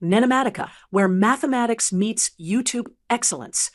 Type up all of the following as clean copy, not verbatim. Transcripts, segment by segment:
NENOMATICA, where mathematics meets YouTube excellence.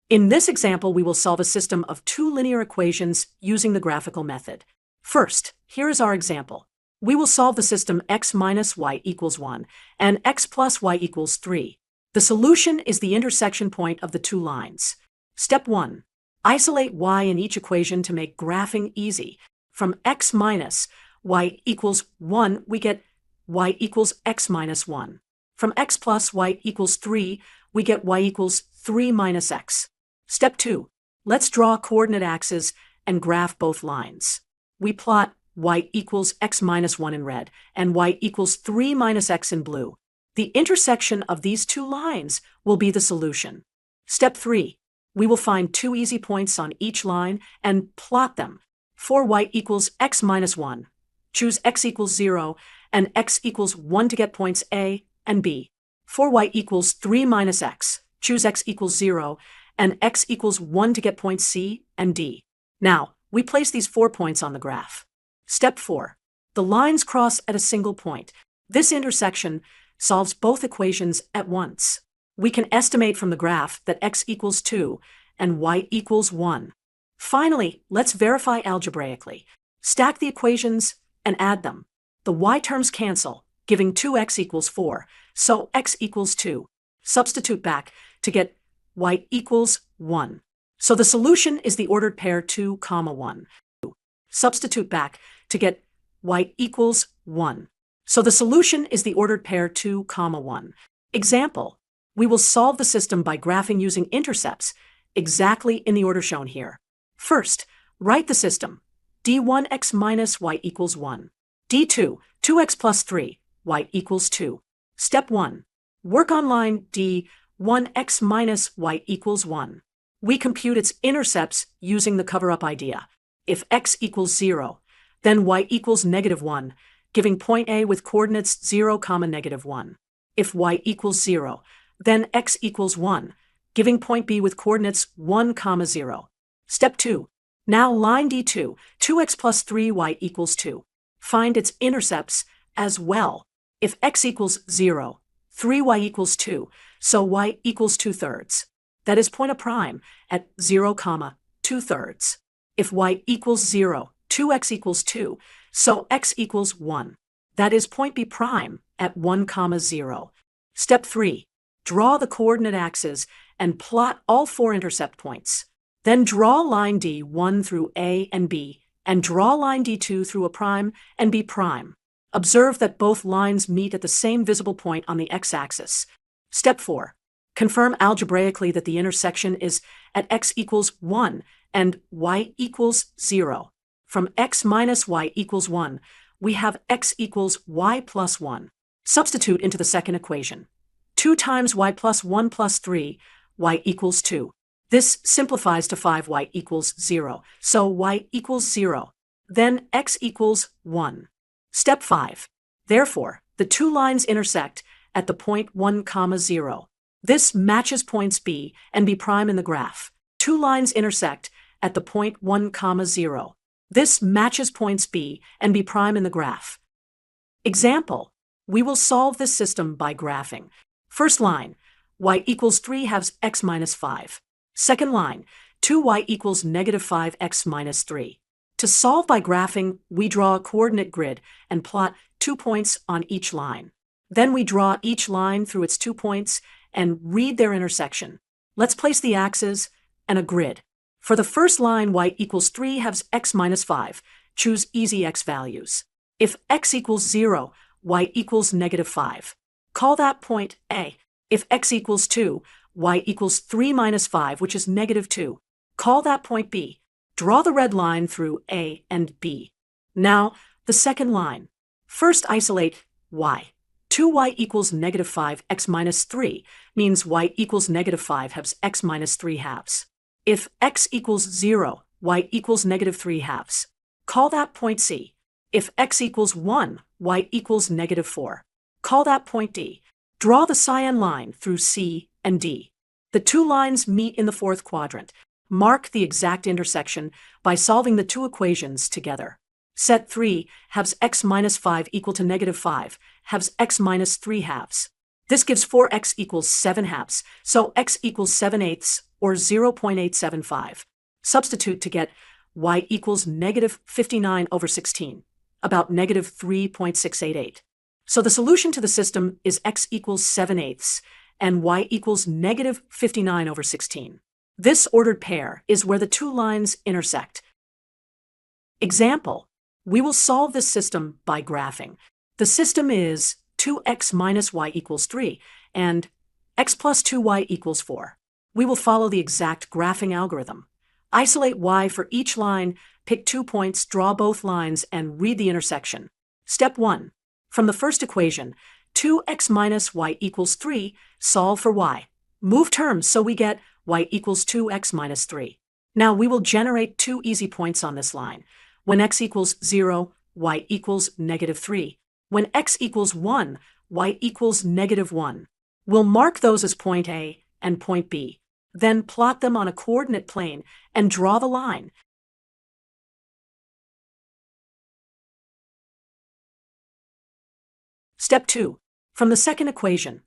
In this example, we will solve a system of two linear equations using the graphical method. First, here is our example. We will solve the system x minus y equals 1 and x plus y equals 3. The solution is the intersection point of the two lines. Step 1. Isolate y in each equation to make graphing easy. From x minus y equals 1, we get y equals x minus 1. From x plus y equals 3, we get y equals 3 minus x. Step 2. Let's draw coordinate axes and graph both lines. We plot y equals x minus 1 in red and y equals 3 minus x in blue. The intersection of these two lines will be the solution. Step 3. We will find two easy points on each line and plot them. For y equals x minus 1, choose x equals 0 and x equals 1 to get points A and B. For y equals 3 minus x, choose x equals 0 and x equals 1 to get points C and D. Now, we place these 4 points on the graph. Step 4. The lines cross at a single point. This intersection solves both equations at once. We can estimate from the graph that x equals 2 and y equals 1. Finally, let's verify algebraically. Stack the equations and add them. The y terms cancel, giving 2x equals 4, so x equals 2. Substitute back to get y equals 1. So the solution is the ordered pair 2, 1. Substitute back to get y equals 1. So the solution is the ordered pair 2, 1. Example. We will solve the system by graphing using intercepts, exactly in the order shown here. First, write the system. d1x minus y equals 1. d2, 2x plus 3, y equals 2. Step 1. Work on line d, 1x minus y equals 1. We compute its intercepts using the cover-up idea. If x equals 0, then y equals negative 1, giving point A with coordinates 0, negative 1. If y equals 0, then x equals 1, giving point B with coordinates 1, 0. Step 2. Now line D2, 2x plus 3y equals 2. Find its intercepts as well. If x equals 0, 3y equals 2, so y equals 2/3. That is point A prime at 0, 2/3. If y equals 0, 2x equals 2, so x equals 1. That is point B prime at 1, 0. Step 3. Draw the coordinate axes and plot all 4 intercept points. Then draw line D1 through A and B, and draw line D2 through A prime and B prime. Observe that both lines meet at the same visible point on the x-axis. Step 4. Confirm algebraically that the intersection is at x equals 1 and y equals 0. From x minus y equals 1, we have x equals y plus 1. Substitute into the second equation. 2 times y plus 1 plus 3, y equals 2. This simplifies to 5y equals 0, so y equals 0. Then x equals 1. Step 5. Therefore, the two lines intersect at the point 1, 0. This matches points B and B prime in the graph. Two lines intersect at the point 1, 0. This matches points B and B prime in the graph. Example. We will solve this system by graphing. First line, y equals 3 halves x minus 5. Second line, 2y equals negative 5x minus 3. To solve by graphing, we draw a coordinate grid and plot 2 points on each line. Then we draw each line through its 2 points and read their intersection. Let's place the axes and a grid. For the first line, y equals 3 halves x minus 5. Choose easy x values. If x equals 0, y equals negative 5. Call that point A. If x equals 2, y equals 3 minus 5, which is negative 2. Call that point B. Draw the red line through A and B. Now, the second line. First isolate y. 2y equals negative 5x minus 3 means y equals negative 5 halves x minus 3 halves. If x equals 0, y equals negative 3 halves. Call that point C. If x equals 1, y equals negative 4. Call that point D. Draw the cyan line through C and D. The two lines meet in the fourth quadrant. Mark the exact intersection by solving the two equations together. Set 3 halves x minus 5 equal to negative 5, halves x minus 3 halves. This gives 4x equals 7 halves, so x equals 7/8 or 0.875. Substitute to get y equals negative 59 over 16, about negative 3.688. So the solution to the system is x equals 7/8 and y equals negative 59 over 16. This ordered pair is where the two lines intersect. Example: we will solve this system by graphing. The system is 2x minus y equals 3 and x plus 2y equals 4. We will follow the exact graphing algorithm. Isolate y for each line, pick 2 points, draw both lines, and read the intersection. Step 1. From the first equation, 2x minus y equals 3, solve for y. Move terms so we get y equals 2x minus 3. Now we will generate two easy points on this line. When x equals 0, y equals negative 3. When x equals 1, y equals negative 1. We'll mark those as point A and point B. Then plot them on a coordinate plane and draw the line. Step 2. From the second equation,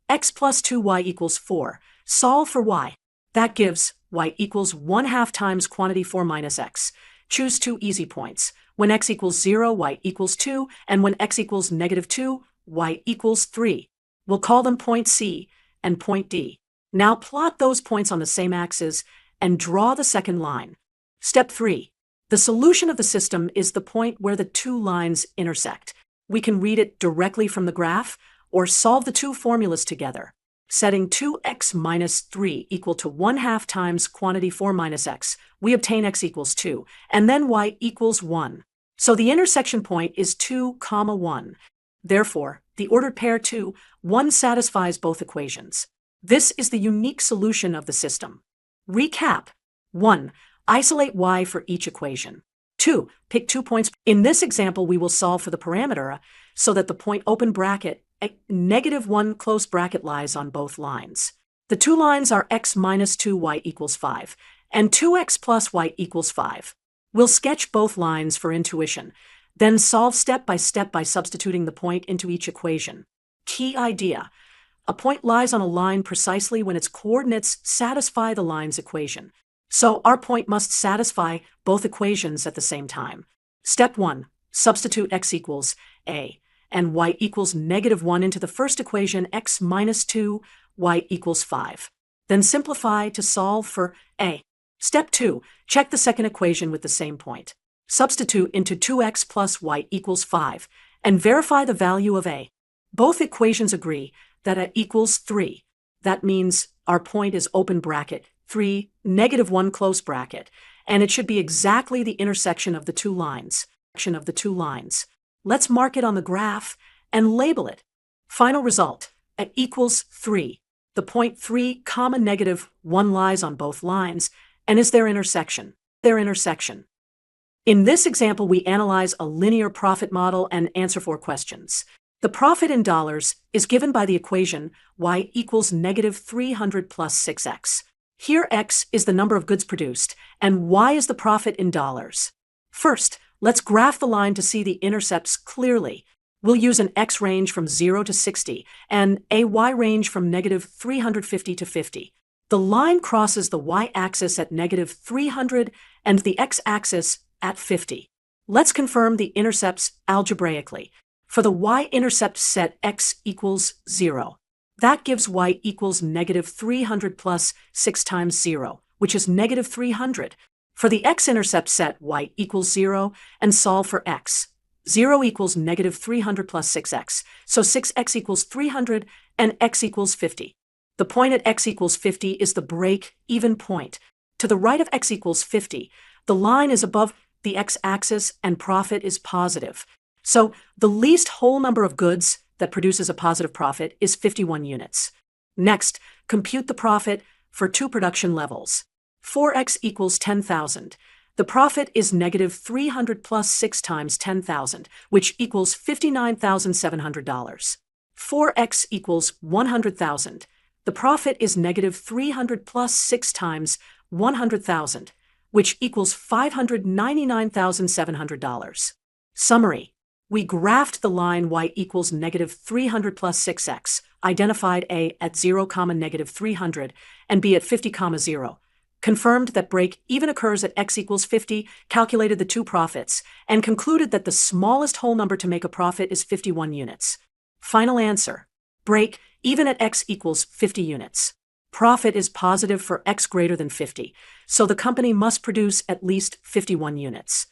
x plus 2y equals 4, solve for y. That gives y equals 1/2 times quantity 4 minus x. Choose two easy points. When x equals 0, y equals 2, and when x equals negative 2, y equals 3. We'll call them point C and point D. Now plot those points on the same axis and draw the second line. Step 3. The solution of the system is the point where the two lines intersect. We can read it directly from the graph or solve the two formulas together. Setting 2x minus 3 equal to 1/2 times quantity 4 minus x, we obtain x equals 2, and then y equals 1. So the intersection point is 2, 1. Therefore, the ordered pair 2, 1 satisfies both equations. This is the unique solution of the system. Recap. 1. Isolate y for each equation. 2. Pick 2 points. In this example, we will solve for the parameter so that the point open bracket, negative 1 close bracket lies on both lines. The two lines are x minus 2y equals 5 and 2x plus y equals 5. We'll sketch both lines for intuition, then solve step by step by substituting the point into each equation. Key idea: a point lies on a line precisely when its coordinates satisfy the line's equation. So our point must satisfy both equations at the same time. Step 1. Substitute x equals a and y equals negative 1 into the first equation, x minus 2, y equals 5. Then simplify to solve for a. Step 2. Check the second equation with the same point. Substitute into 2x plus y equals 5 and verify the value of a. Both equations agree that a equals 3. That means our point is open bracket 3, negative 1 close bracket, and it should be exactly the intersection of the two lines. Let's mark it on the graph and label it. Final result: a equals 3. The point 3, negative 1 lies on both lines and is their intersection. In this example, we analyze a linear profit model and answer 4 questions. The profit in dollars is given by the equation y equals negative 300 plus 6x. Here x is the number of goods produced, and y is the profit in dollars. First, let's graph the line to see the intercepts clearly. We'll use an x range from 0 to 60 and a y range from negative 350 to 50. The line crosses the y-axis at negative 300 and the x-axis at 50. Let's confirm the intercepts algebraically. For the y-intercept set x equals 0. That gives y equals negative 300 plus 6 times 0, which is negative 300. For the x-intercept set y equals 0 and solve for x. 0 equals negative 300 plus 6x, so 6x equals 300 and x equals 50. The point at x equals 50 is the break-even point. To the right of x equals 50, the line is above the x-axis and profit is positive. So the least whole number of goods that produces a positive profit is 51 units. Next, compute the profit for two production levels. 4x equals 10,000. The profit is negative 300 plus 6 times 10,000, which equals $59,700. 4x equals 100,000. The profit is negative 300 plus 6 times 100,000, which equals $599,700. Summary. We graphed the line y equals negative 300 plus 6x, identified a at 0, negative 300, and b at 50, 0. Confirmed that break even occurs at x equals 50, calculated the two profits, and concluded that the smallest whole number to make a profit is 51 units. Final answer. Break even at x equals 50 units. Profit is positive for x greater than 50, so the company must produce at least 51 units.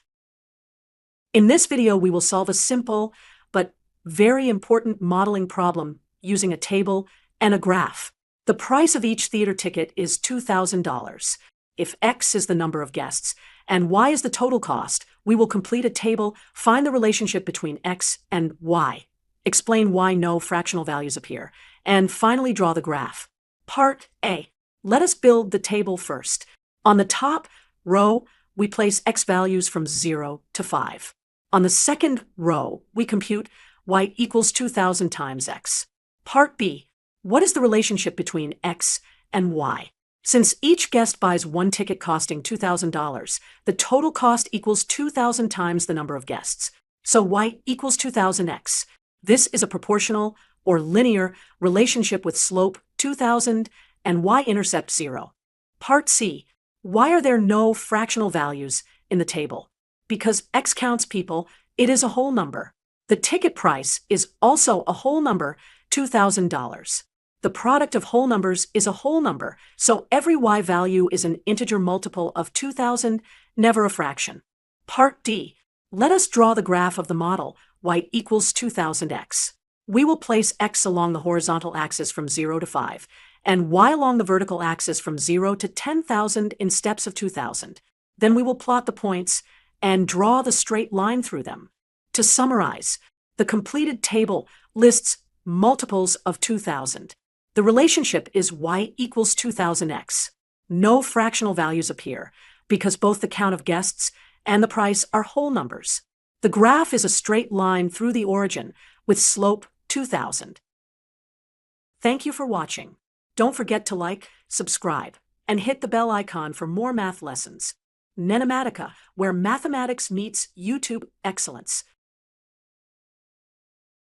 In this video, we will solve a simple but very important modeling problem using a table and a graph. The price of each theater ticket is $2,000. If X is the number of guests and Y is the total cost, we will complete a table, find the relationship between X and Y, explain why no fractional values appear, and finally draw the graph. Part A. Let us build the table first. On the top row, we place X values from 0 to 5. On the second row, we compute Y equals 2,000 times X. Part B. What is the relationship between X and Y? Since each guest buys one ticket costing $2,000, the total cost equals 2,000 times the number of guests. So Y equals 2,000x. This is a proportional or linear relationship with slope 2,000 and y-intercept 0. Part C. Why are there no fractional values in the table? Because X counts people, it is a whole number. The ticket price is also a whole number, $2,000. The product of whole numbers is a whole number, so every y value is an integer multiple of 2,000, never a fraction. Part D. Let us draw the graph of the model, y equals 2,000x. We will place x along the horizontal axis from 0 to 5, and y along the vertical axis from 0 to 10,000 in steps of 2,000. Then we will plot the points and draw the straight line through them. To summarize, the completed table lists multiples of 2,000. The relationship is y equals 2,000x. No fractional values appear because both the count of guests and the price are whole numbers. The graph is a straight line through the origin with slope 2,000. Thank you for watching. Don't forget to like, subscribe, and hit the bell icon for more math lessons. NENOMATICA, where mathematics meets YouTube excellence.